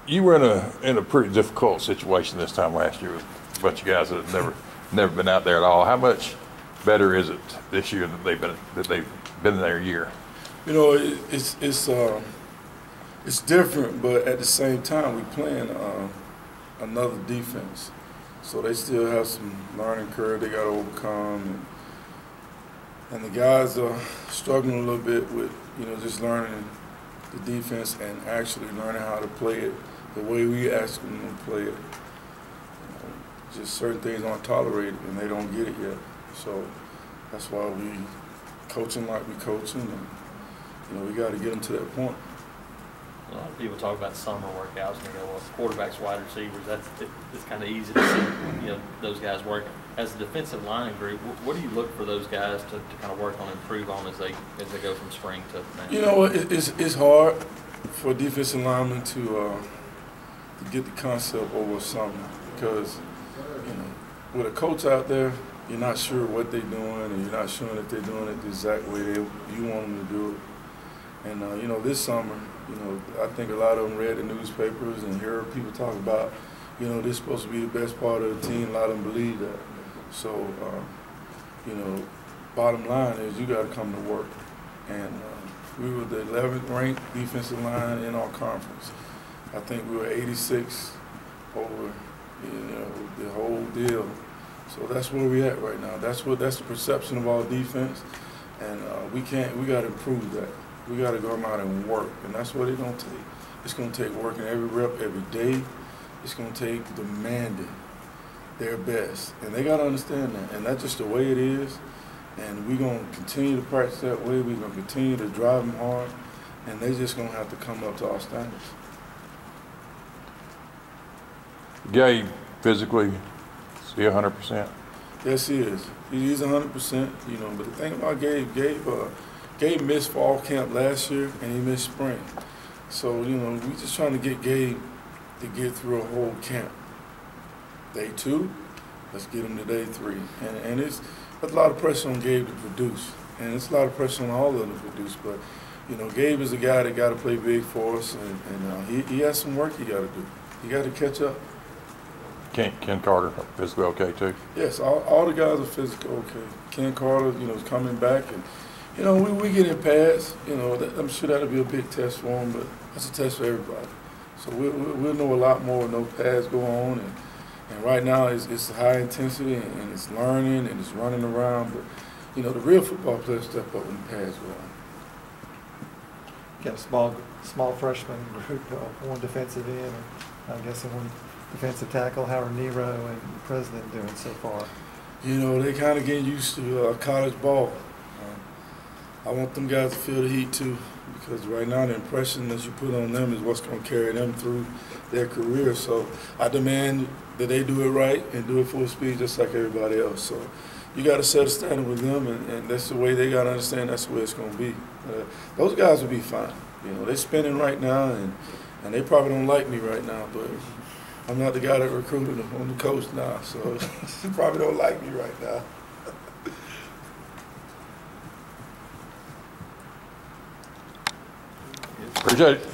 You were in a pretty difficult situation this time last year with a bunch of guys that have never been out there at all. How much better is it this year that they've been there a year? You know, it's different, but at the same time, we're playing another defense, so they still have some learning curve they got to overcome, and the guys are struggling a little bit with just learning the defense and actually learning how to play it the way we ask them to play it. Just certain things aren't tolerated and they don't get it yet. So that's why we coaching like we coaching, and we got to get them to that point. A lot of people talk about summer workouts and they go, well, quarterbacks, wide receivers, it's kind of easy to see those guys working. As a defensive line group, what do you look for those guys to kind of work on and improve on as they go from spring to now? It's hard for defensive linemen to get the concept over summer because with a coach out there, you're not sure what they're doing and you're not sure if they're doing it the exact way you want them to do it. And this summer, I think a lot of them read the newspapers and heard people talk about, this is supposed to be the best part of the team. A lot of them believe that. So, bottom line is you got to come to work. And we were the 11th ranked defensive line in our conference. I think we were 86 over, the whole deal. So that's where we're at right now. That's the perception of our defense, and we got to improve that. We got to go out and work, and that's what it's going to take. It's going to take working every rep, every day. It's going to take demanding their best, and they got to understand that, and that's just the way it is. And we're going to continue to practice that way. We're going to continue to drive them hard, and they're just going to have to come up to our standards. Gabe, physically, is he 100%? Yes, he is. He's 100%. But the thing about Gabe missed fall camp last year, and he missed spring. So, we're just trying to get Gabe to get through a whole camp. Day 2, let's get him to day 3. And there's a lot of pressure on Gabe to produce, and it's a lot of pressure on all of them to produce. But, Gabe is a guy that got to play big for us, and he has some work he got to do. He got to catch up. Ken Carter, physically okay too? Yes, all the guys are physically okay. Ken Carter, is coming back, and we get in pads. I'm sure that'll be a big test for him, but that's a test for everybody. So we'll know a lot more when those pads go on, and right now it's high intensity and it's learning and it's running around. But the real football players step up when the pads go on. Got a small freshman group, one defensive end, and I guess one defensive tackle. How are Nero and the president doing so far? They kind of getting used to college ball. I want them guys to feel the heat too, because right now the impression that you put on them is what's going to carry them through their career. So I demand that they do it right and do it full speed just like everybody else. So you got to set a standard with them, and that's the way they got to understand that's the way it's going to be. Those guys will be fine. They're spinning right now, and they probably don't like me right now, but I'm not the guy that recruited them. I'm the coach now, so they probably don't like me right now. Appreciate it.